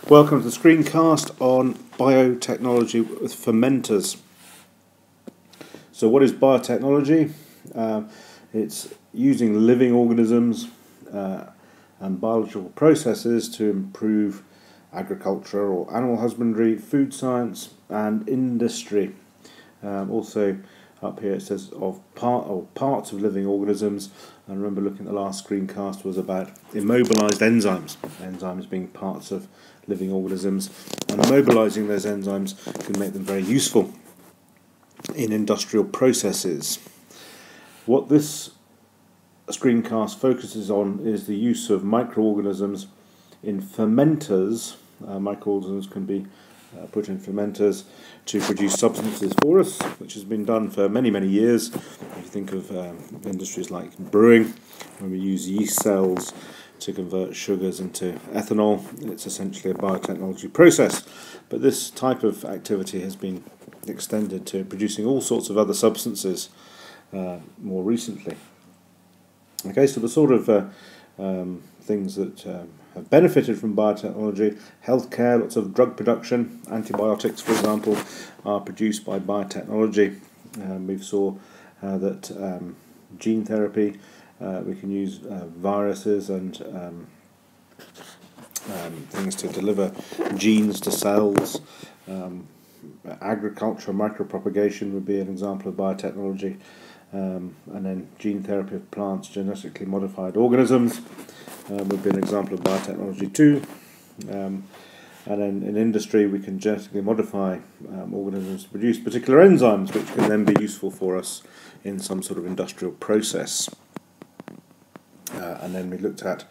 Welcome to the screencast on biotechnology with fermenters. So what is biotechnology? It's using living organisms and biological processes to improve agriculture or animal husbandry, food science and industry. Also up here it says of parts of living organisms, and remember looking at the last screencast was about immobilized enzymes, enzymes being parts of living organisms, and immobilizing those enzymes can make them very useful in industrial processes. What this screencast focuses on is the use of microorganisms in fermenters. Microorganisms can be put in fermenters to produce substances for us, which has been done for many, many years. If you think of industries like brewing, when we use yeast cells to convert sugars into ethanol, it's essentially a biotechnology process. But this type of activity has been extended to producing all sorts of other substances more recently. Okay, so the sort of things that have benefited from biotechnology: healthcare, lots of drug production, antibiotics, for example, are produced by biotechnology. We saw that gene therapy, we can use viruses and things to deliver genes to cells. Agriculture, micropropagation would be an example of biotechnology. And then gene therapy of plants, genetically modified organisms would be an example of biotechnology too. And then in industry we can genetically modify organisms to produce particular enzymes which can then be useful for us in some sort of industrial process. And then we looked at,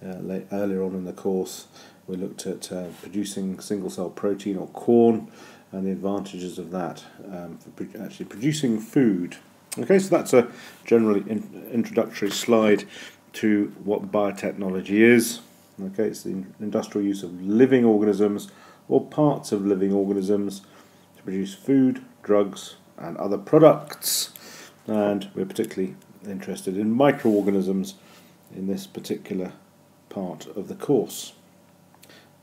earlier on in the course, we looked at producing single-cell protein or corn and the advantages of that for actually producing food. Okay, so that's a generally introductory slide to what biotechnology is. Okay, it's the industrial use of living organisms or parts of living organisms to produce food, drugs and other products. And we're particularly interested in microorganisms in this particular part of the course.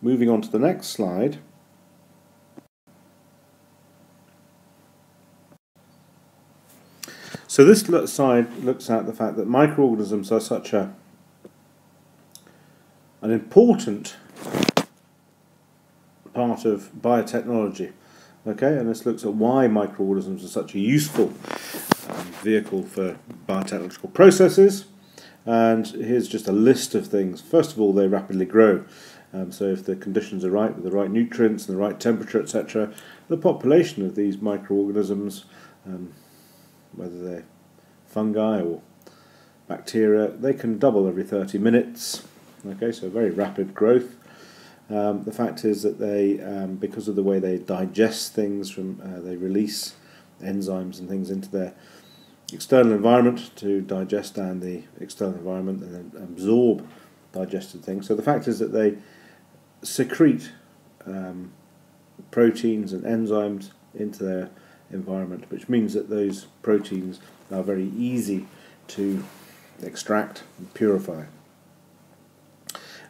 Moving on to the next slide. So this slide looks at the fact that microorganisms are such an important part of biotechnology. Okay, and this looks at why microorganisms are such a useful vehicle for biotechnological processes. And here's just a list of things. First of all, they rapidly grow. So if the conditions are right, with the right nutrients and the right temperature, etc., the population of these microorganisms, whether they're fungi or bacteria, they can double every 30 minutes. Okay, so very rapid growth. The fact is that they, because of the way they digest things, they release enzymes and things into their external environment to digest down the external environment and then absorb digested things. So the fact is that they secrete proteins and enzymes into their environment, which means that those proteins are very easy to extract and purify.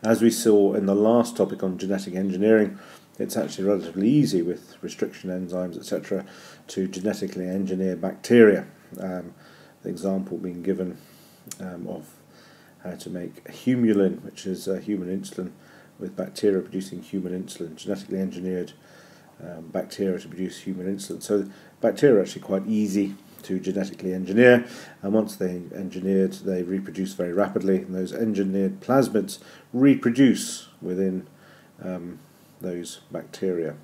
As we saw in the last topic on genetic engineering, it's actually relatively easy with restriction enzymes, etc., to genetically engineer bacteria. The example being given of how to make humulin, which is human insulin, with bacteria producing human insulin, genetically engineered bacteria to produce human insulin. So bacteria are actually quite easy to genetically engineer, and once they're engineered, they reproduce very rapidly, and those engineered plasmids reproduce within those bacteria.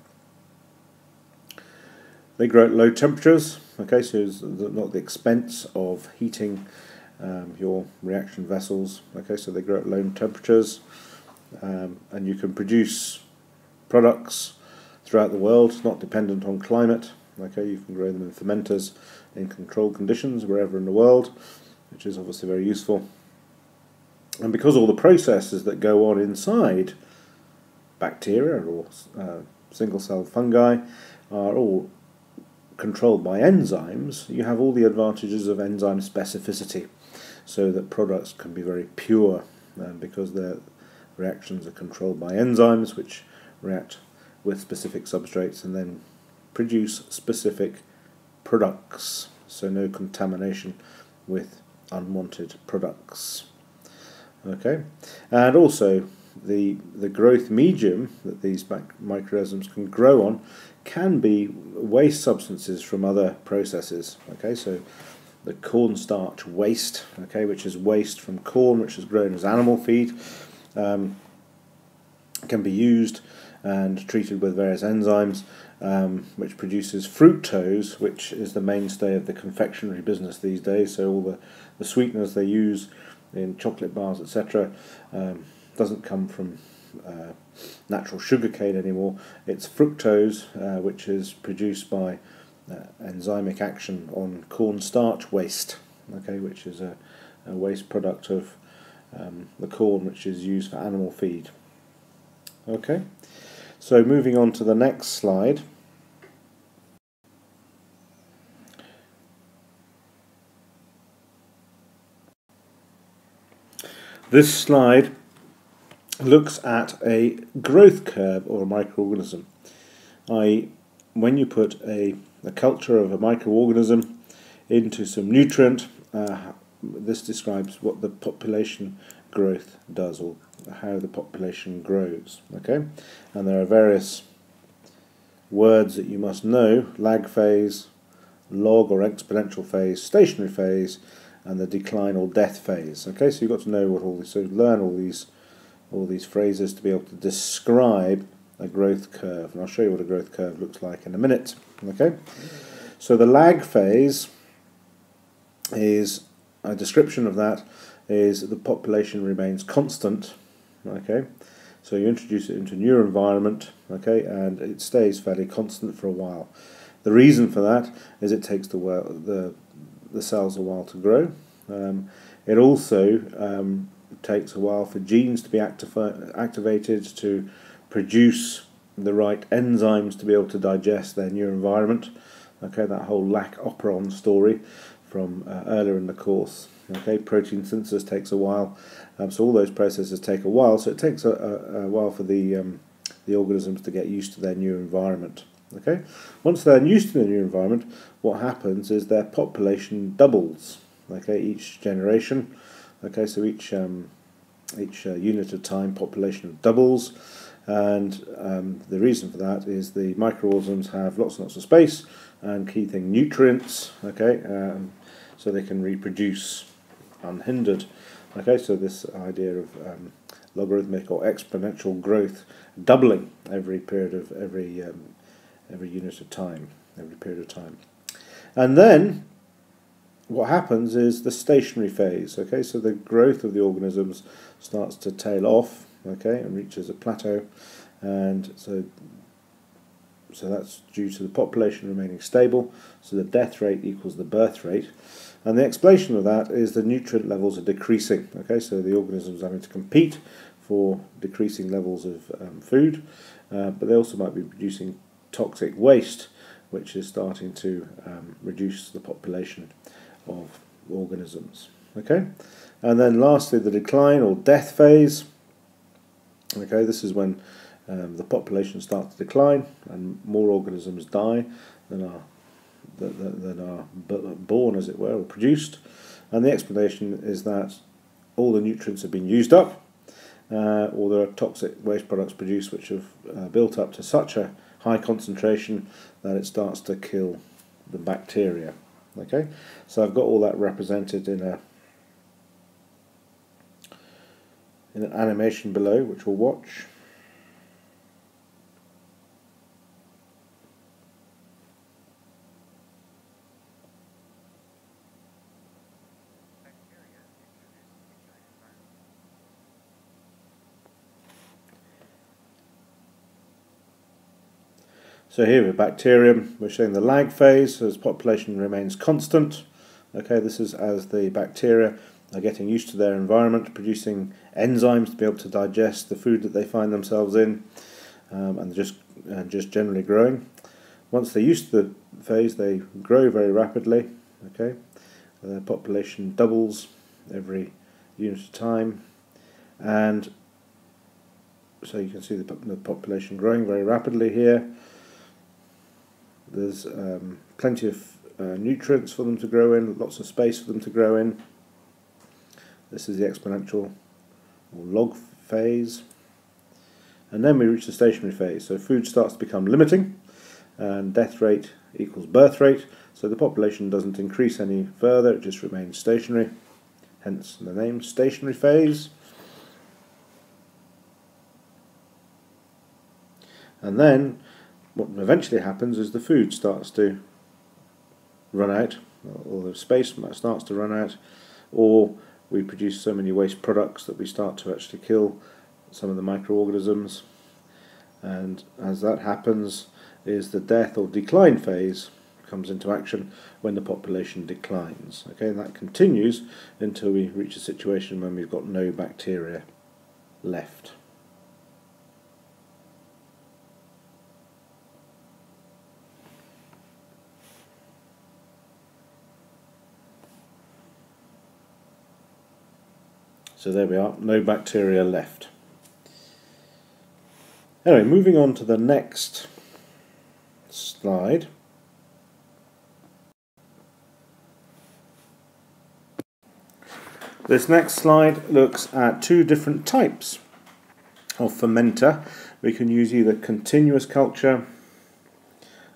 They grow at low temperatures, okay, so it's not the expense of heating your reaction vessels, okay, so they grow at low temperatures, and you can produce products throughout the world, not dependent on climate. Okay, you can grow them in fermenters in controlled conditions wherever in the world, which is obviously very useful. And because all the processes that go on inside bacteria or single-cell fungi are all controlled by enzymes, you have all the advantages of enzyme specificity, so that products can be very pure because their reactions are controlled by enzymes which react with specific substrates and then produce specific products, so no contamination with unwanted products. Okay, and also the growth medium that these microorganisms can grow on can be waste substances from other processes. Okay, so the cornstarch waste, okay, which is waste from corn which is grown as animal feed, can be used and treated with various enzymes, which produces fructose, which is the mainstay of the confectionery business these days. So all the sweeteners they use in chocolate bars, etc., doesn't come from natural sugar cane anymore. It's fructose, which is produced by enzymic action on cornstarch waste, okay, which is a waste product of the corn which is used for animal feed. Okay, so moving on to the next slide. This slide looks at a growth curve or a microorganism. When you put a culture of a microorganism into some nutrient, this describes what the population growth does, or how the population grows. Okay, and there are various words that you must know: lag phase, log or exponential phase, stationary phase, and the decline or death phase. Okay, so you've got to know what all these, so learn all these phrases to be able to describe a growth curve, and I'll show you what a growth curve looks like in a minute. Okay, so the lag phase is a description of that is the population remains constant. Okay, so you introduce it into a new environment, okay, and it stays fairly constant for a while. The reason for that is it takes the cells a while to grow. It also takes a while for genes to be activated to produce the right enzymes to be able to digest their new environment. Okay, that whole lac operon story from earlier in the course. Okay, protein synthesis takes a while, so all those processes take a while. So it takes a while for the organisms to get used to their new environment. Okay, once they're used to the new environment, what happens is their population doubles. Okay, each generation. Okay, so each unit of time, population doubles, and the reason for that is the microorganisms have lots and lots of space, and key thing, nutrients. Okay, so they can reproduce unhindered. Okay, so this idea of logarithmic or exponential growth, doubling every period of every unit of time, every period of time, and then what happens is the stationary phase. Okay, so the growth of the organisms starts to tail off. Okay, and reaches a plateau, and so that's due to the population remaining stable. So the death rate equals the birth rate, and the explanation of that is the nutrient levels are decreasing. Okay, so the organisms are having to compete for decreasing levels of food, but they also might be producing toxic waste, which is starting to reduce the population of organisms. Okay, and then lastly the decline or death phase. Okay, this is when the population starts to decline and more organisms die than are born, as it were, or produced. And the explanation is that all the nutrients have been used up, or there are toxic waste products produced which have built up to such a high concentration that it starts to kill the bacteria. Okay, so I've got all that represented in an animation below, which we'll watch. So here with bacterium, we're showing the lag phase as population remains constant. Okay, this is as the bacteria are getting used to their environment, producing enzymes to be able to digest the food that they find themselves in, and just generally growing. Once they're used to the phase, they grow very rapidly. Okay, their population doubles every unit of time, and So you can see the population growing very rapidly here. There's plenty of nutrients for them to grow in, lots of space for them to grow in. This is the exponential or log phase. And then we reach the stationary phase. So food starts to become limiting, and death rate equals birth rate. So the population doesn't increase any further, it just remains stationary. Hence the name, stationary phase. And then what eventually happens is the food starts to run out, or the space starts to run out, or we produce so many waste products that we start to actually kill some of the microorganisms. And as that happens is the death or decline phase comes into action when the population declines. Okay, and that continues until we reach a situation when we've got no bacteria left. So there we are, no bacteria left. Anyway, moving on to the next slide. This next slide looks at two different types of fermenter. We can use either continuous culture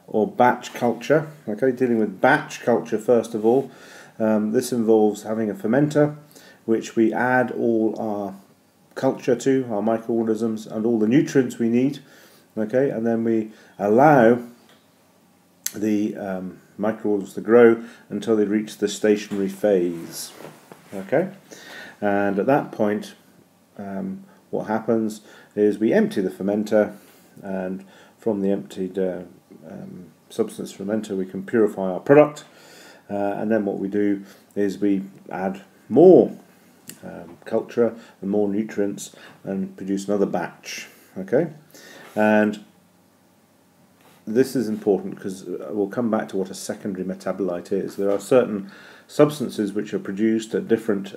or batch culture. Okay, dealing with batch culture first of all. This involves having a fermenter which we add all our culture to, our microorganisms and all the nutrients we need, okay, and then we allow the microorganisms to grow until they reach the stationary phase, okay, and at that point what happens is we empty the fermenter, and from the emptied substance fermenter we can purify our product, and then what we do is we add more culture and more nutrients and produce another batch. Okay, and this is important because we'll come back to what a secondary metabolite is. There are certain substances which are produced at different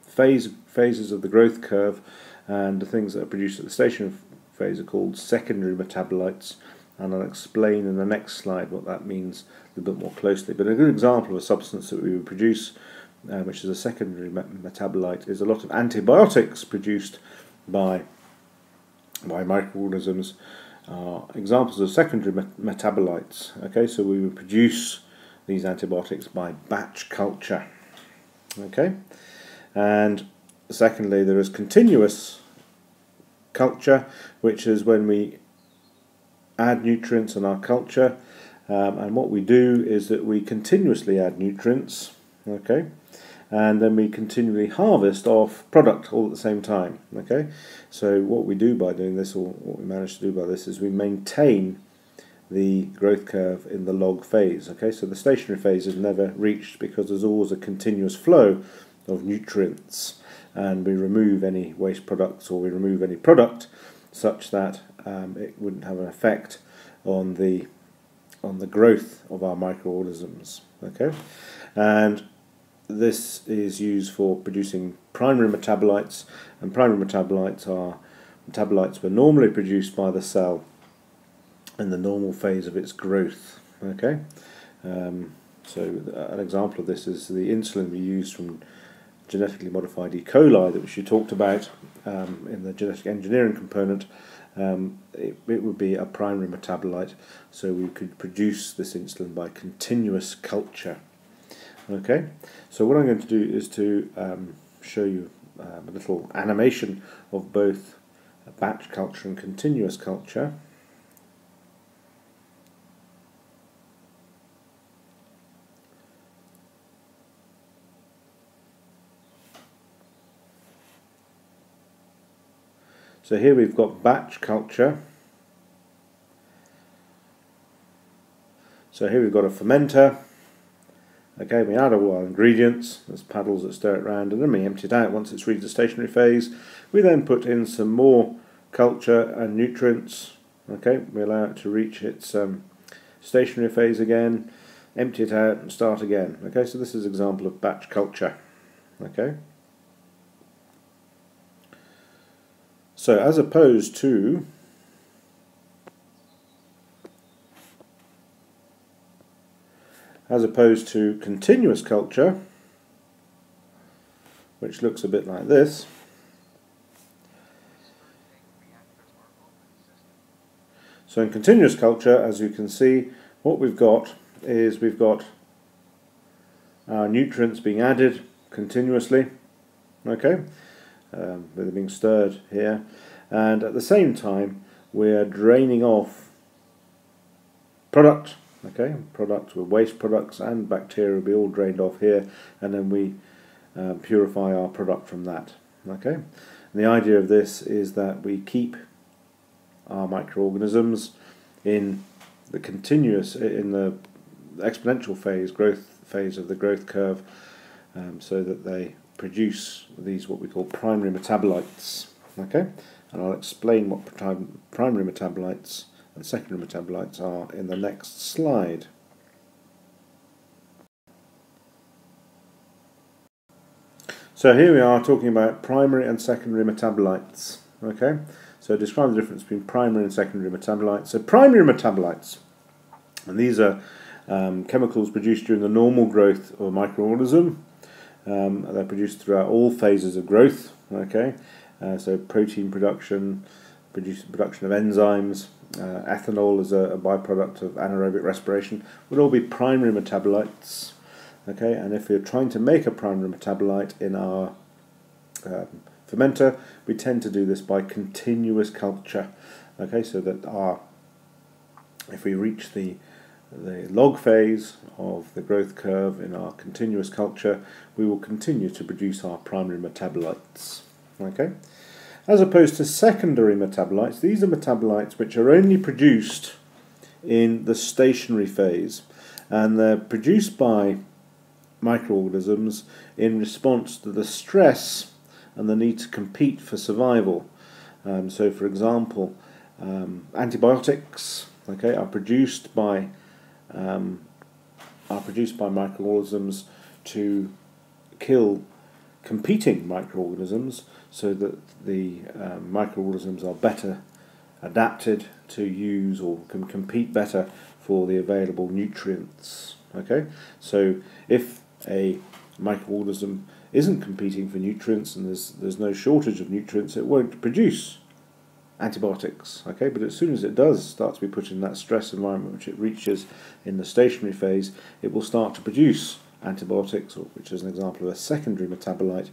phases of the growth curve, and the things that are produced at the stationary phase are called secondary metabolites, and I'll explain in the next slide what that means a little bit more closely. But a good example of a substance that we would produce which is a secondary metabolite, is a lot of antibiotics produced by microorganisms. Examples of secondary metabolites. Okay, so we would produce these antibiotics by batch culture. Okay, and secondly, there is continuous culture, which is when we add nutrients in our culture, and what we do is that we continuously add nutrients. Okay, and then we continually harvest off product all at the same time. Okay, so what we do by doing this, or what we manage to do by this, is we maintain the growth curve in the log phase. Okay, so the stationary phase is never reached because there's always a continuous flow of nutrients, and we remove any waste products, or we remove any product such that it wouldn't have an effect on the growth of our microorganisms. Okay, and this is used for producing primary metabolites, and primary metabolites are metabolites were normally produced by the cell in the normal phase of its growth. Okay, so an example of this is the insulin we use from genetically modified E. coli, which you talked about in the genetic engineering component. It would be a primary metabolite, so we could produce this insulin by continuous culture. Okay, so what I'm going to do is to show you a little animation of both batch culture and continuous culture. So here we've got batch culture. So here we've got a fermenter. Okay, we add all our ingredients, there's paddles that stir it around, and then we empty it out once it's reached the stationary phase. We then put in some more culture and nutrients. Okay, we allow it to reach its stationary phase again, empty it out and start again. Okay, so this is an example of batch culture. Okay, So as opposed to continuous culture, which looks a bit like this. So in continuous culture, as you can see, what we've got is we've got our nutrients being added continuously, okay, they're being stirred here, and at the same time we're draining off product, okay, products with waste products and bacteria will be all drained off here, and then we purify our product from that, okay. And the idea of this is that we keep our microorganisms in the continuous, in the exponential phase, growth phase of the growth curve, so that they produce these what we call primary metabolites, okay. And I'll explain what primary metabolites and secondary metabolites are in the next slide. So here we are talking about primary and secondary metabolites, okay. So describe the difference between primary and secondary metabolites. So primary metabolites, and these are chemicals produced during the normal growth of a microorganism. They're produced throughout all phases of growth, okay. So protein production, production of enzymes, ethanol as a byproduct of anaerobic respiration would all be primary metabolites, okay. And if we're trying to make a primary metabolite in our fermenter, we tend to do this by continuous culture, okay. So that if we reach the log phase of the growth curve in our continuous culture, we will continue to produce our primary metabolites, okay. As opposed to secondary metabolites, these are metabolites which are only produced in the stationary phase, and they're produced by microorganisms in response to the stress and the need to compete for survival. So for example, antibiotics, okay, are produced by microorganisms to kill competing microorganisms, so that the microorganisms are better adapted to use or can compete better for the available nutrients, okay. So if a microorganism isn't competing for nutrients and there's no shortage of nutrients, it won't produce antibiotics, okay. But as soon as it does start to be put in that stress environment which it reaches in the stationary phase, it will start to produce antibiotics, which is an example of a secondary metabolite,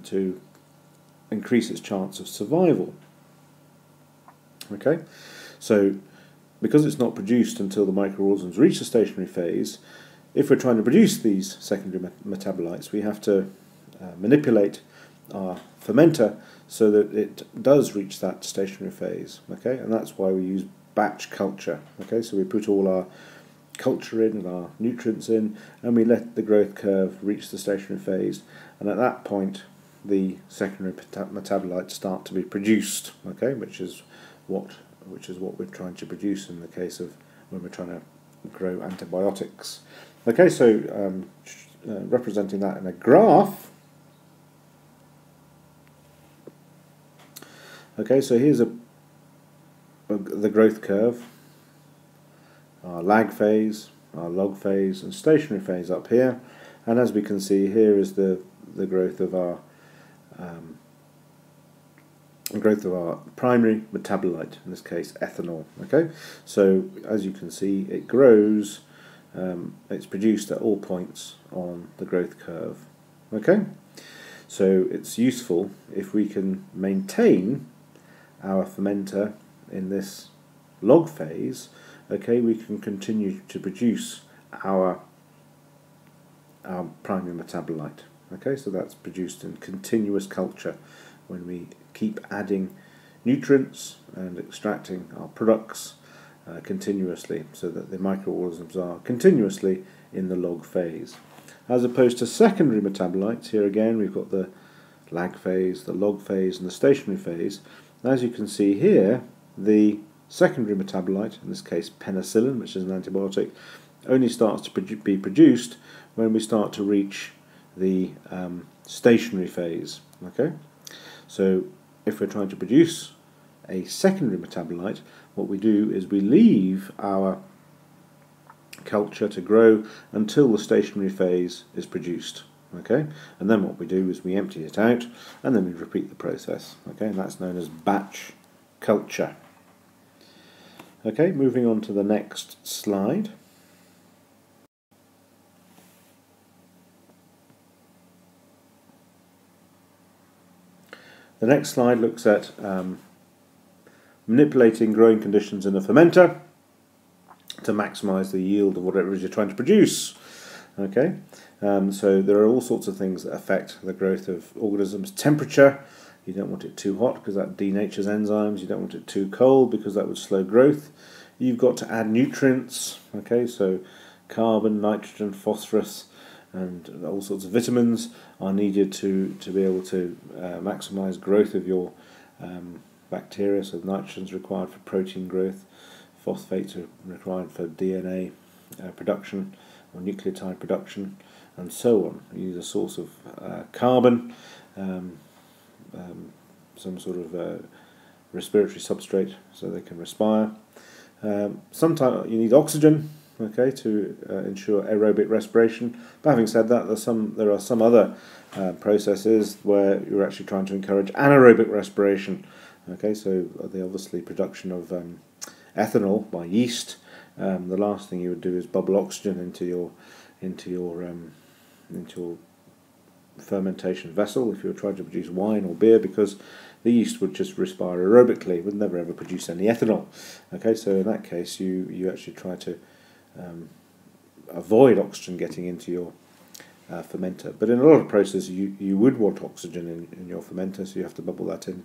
to increase its chance of survival, okay. So because it's not produced until the microorganisms reach the stationary phase, if we're trying to produce these secondary metabolites, we have to manipulate our fermenter so that it does reach that stationary phase, okay. And that's why we use batch culture, okay. So we put all our culture in and our nutrients in, and we let the growth curve reach the stationary phase, and at that point the secondary metabolites start to be produced, okay, which is what we're trying to produce in the case of when we're trying to grow antibiotics, okay. So representing that in a graph, okay, so here's the growth curve, our lag phase, our log phase, and stationary phase up here, and as we can see, here is the growth of our primary metabolite, in this case ethanol, okay. So as you can see, it grows, it's produced at all points on the growth curve, okay. So it's useful if we can maintain our fermenter in this log phase, okay, we can continue to produce our primary metabolite, okay. So that's produced in continuous culture when we keep adding nutrients and extracting our products continuously, so that the microorganisms are continuously in the log phase. As opposed to secondary metabolites, here again we've got the lag phase, the log phase, and the stationary phase. As you can see here, the secondary metabolite, in this case penicillin, which is an antibiotic, only starts to be produced when we start to reach the stationary phase, okay. So if we're trying to produce a secondary metabolite, what we do is we leave our culture to grow until the stationary phase is produced. Okay, and then what we do is we empty it out and then we repeat the process. Okay, and that's known as batch culture. Okay, moving on to the next slide. The next slide looks at manipulating growing conditions in a fermenter to maximise the yield of whatever it is you're trying to produce. Okay, so there are all sorts of things that affect the growth of organisms. Temperature, you don't want it too hot because that denatures enzymes. You don't want it too cold because that would slow growth. You've got to add nutrients. Okay, so carbon, nitrogen, phosphorus, and all sorts of vitamins are needed to be able to maximise growth of your bacteria. So nitrogen is required for protein growth, phosphates are required for DNA production or nucleotide production, and so on. You use a source of carbon, some sort of respiratory substrate so they can respire. Sometimes you need oxygen, okay, to ensure aerobic respiration. But having said that, there are some other processes where you're actually trying to encourage anaerobic respiration. Okay, so the obviously production of ethanol by yeast. The last thing you would do is bubble oxygen into your fermentation vessel if you were trying to produce wine or beer, because the yeast would just respire aerobically, would never ever produce any ethanol. Okay, so in that case you actually try to avoid oxygen getting into your fermenter. But in a lot of processes you would want oxygen in your fermenter, so you have to bubble that in.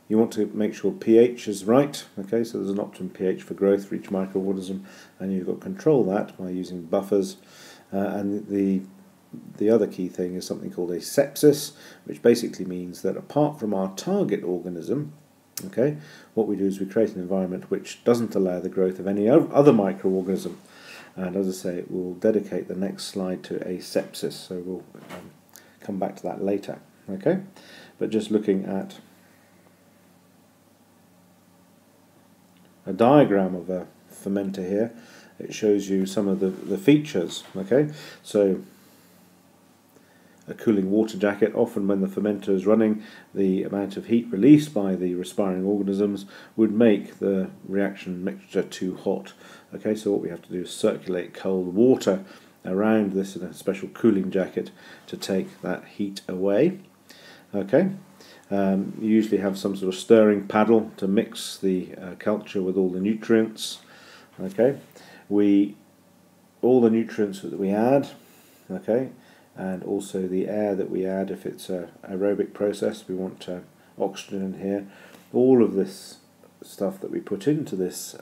You want to make sure pH is right, okay, so there's an optimum pH for growth for each microorganism, and you've got to control that by using buffers. And the other key thing is something called asepsis, which basically means that apart from our target organism, okay, what we do is we create an environment which doesn't allow the growth of any other microorganism. And as I say, we'll dedicate the next slide to asepsis, so we'll come back to that later. Okay, but just looking at a diagram of a fermenter here, it shows you some of the features. Okay, so a cooling water jacket. Often when the fermenter is running, the amount of heat released by the respiring organisms would make the reaction mixture too hot. Okay, so what we have to do is circulate cold water around this in a special cooling jacket to take that heat away. Okay, you usually have some sort of stirring paddle to mix the culture with all the nutrients. Okay, all the nutrients that we add, okay, and also the air that we add if it's an aerobic process, we want oxygen in here. All of this stuff that we put into this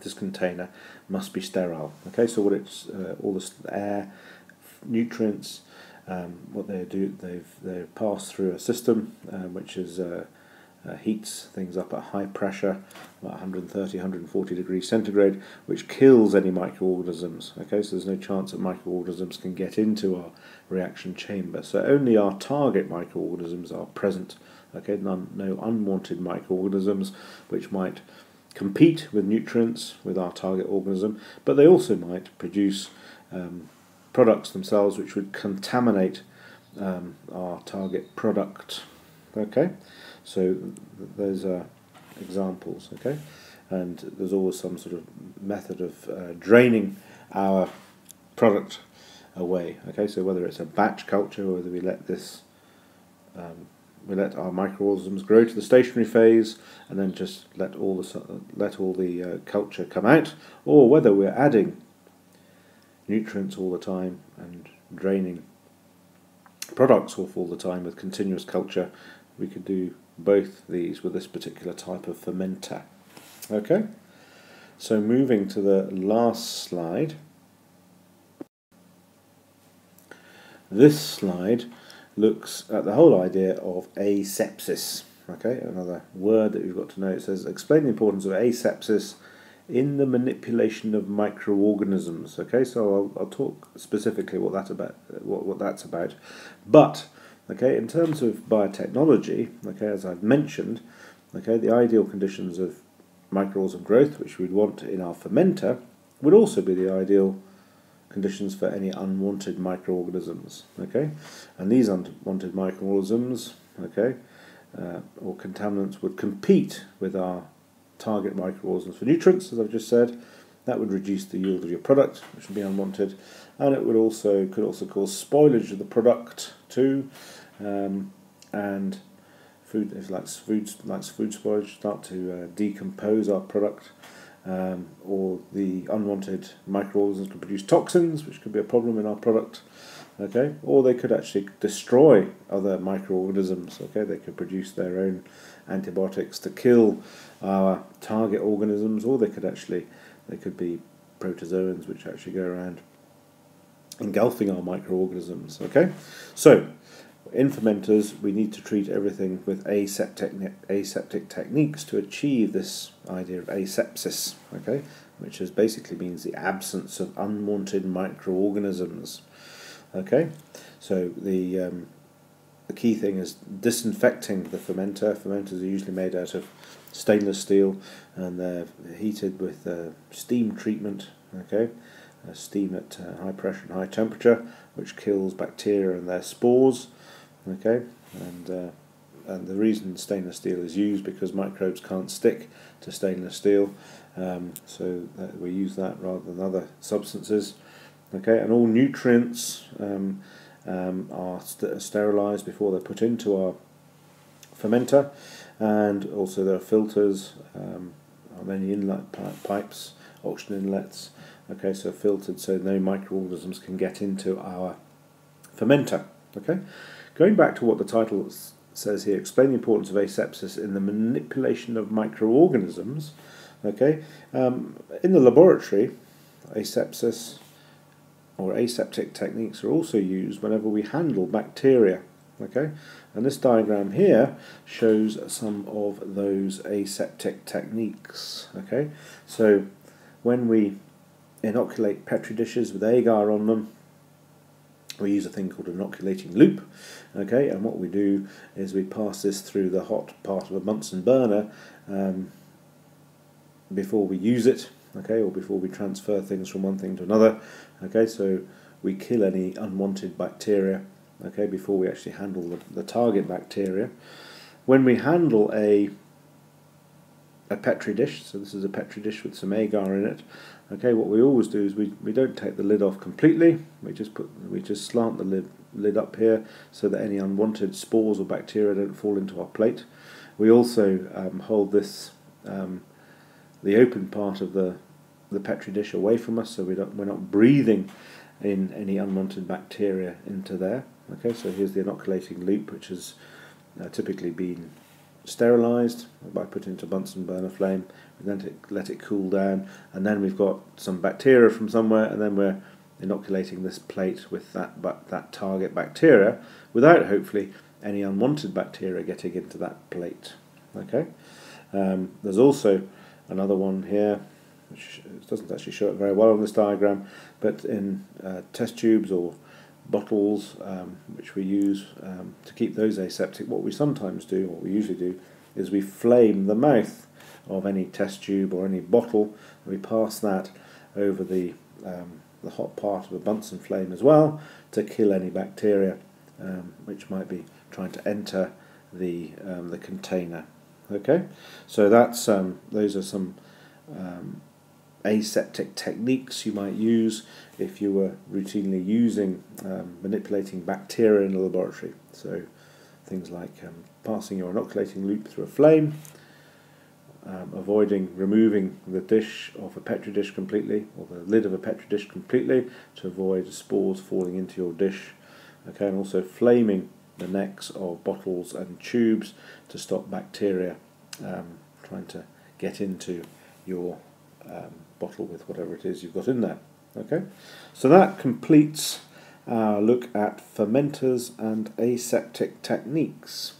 this container must be sterile. Okay, so what it's all this air, nutrients, what they do, they pass through a system which is heats things up at high pressure, about 130, 140 degrees centigrade, which kills any microorganisms. Okay, so there's no chance that microorganisms can get into our reaction chamber. So only our target microorganisms are present. Okay, no unwanted microorganisms which might compete with nutrients with our target organism, but they also might produce products themselves which would contaminate our target product. Okay, so those are examples. Okay, and there's always some sort of method of draining our product away. Okay, so whether it's a batch culture or whether we let this we let our microorganisms grow to the stationary phase and then just let all the culture come out, or whether we're adding nutrients all the time and draining products off all the time with continuous culture, we could do both these with this particular type of fermenter. Okay, so moving to the last slide. This slide looks at the whole idea of asepsis. Okay, another word that we've got to know. It says, explain the importance of asepsis in the manipulation of microorganisms. Okay, so I'll talk specifically what that's about. But Okay, in terms of biotechnology, okay, as I've mentioned, okay, the ideal conditions of microorganism growth, which we'd want in our fermenter, would also be the ideal conditions for any unwanted microorganisms. Okay, and these unwanted microorganisms, okay, or contaminants would compete with our target microorganisms for nutrients, as I've just said. That would reduce the yield of your product, which would be unwanted, and it would could also cause spoilage of the product too, and food spoilage, start to decompose our product, or the unwanted microorganisms could produce toxins, which could be a problem in our product. Okay, or they could actually destroy other microorganisms. Okay, they could produce their own antibiotics to kill our target organisms, or they could be protozoans which actually go around engulfing our microorganisms. Okay, so in fermenters we need to treat everything with aseptic techniques to achieve this idea of asepsis. Okay, which basically means the absence of unwanted microorganisms. Okay, so the key thing is disinfecting the fermenter. Fermenters are usually made out of stainless steel, and they're heated with steam treatment. Okay, steam at high pressure and high temperature, which kills bacteria and their spores. Okay, and the reason stainless steel is used because microbes can't stick to stainless steel, so we use that rather than other substances. Okay, and all nutrients are sterilised before they're put into our fermenter, and also there are filters on any inlet pipes, oxygen inlets. Okay, so filtered so no microorganisms can get into our fermenter. Okay, going back to what the title says here, explain the importance of asepsis in the manipulation of microorganisms. Okay, in the laboratory, asepsis or aseptic techniques are also used whenever we handle bacteria. Okay, and this diagram here shows some of those aseptic techniques. Okay, so when we inoculate petri dishes with agar on them, we use a thing called an inoculating loop. Okay, and what we do is we pass this through the hot part of a Bunsen burner before we use it. Okay, or before we transfer things from one thing to another. Okay, so we kill any unwanted bacteria, okay, before we actually handle the target bacteria. When we handle a petri dish, so this is a petri dish with some agar in it, okay, what we always do is we don't take the lid off completely. We just slant the lid up here so that any unwanted spores or bacteria don't fall into our plate. We also hold this the open part of the petri dish away from us, so we're not breathing in any unwanted bacteria into there. Okay, so here's the inoculating loop, which has typically been sterilised by putting into a Bunsen burner flame. We then let it cool down, and then we've got some bacteria from somewhere, and then we're inoculating this plate with that target bacteria, without hopefully any unwanted bacteria getting into that plate. Okay, there's also another one here, which doesn't actually show it very well on this diagram, but in test tubes or bottles, which we use to keep those aseptic, what we sometimes do, what we usually do, is we flame the mouth of any test tube or any bottle, and we pass that over the hot part of a Bunsen flame as well to kill any bacteria which might be trying to enter the container. Okay, so that's those are some aseptic techniques you might use if you were routinely manipulating bacteria in a laboratory. So things like passing your inoculating loop through a flame, removing the dish of a petri dish completely, or the lid of a petri dish completely, to avoid spores falling into your dish. Okay, and also flaming the necks of bottles and tubes to stop bacteria trying to get into your bottle with whatever it is you've got in there. Okay, so that completes our look at fermenters and aseptic techniques.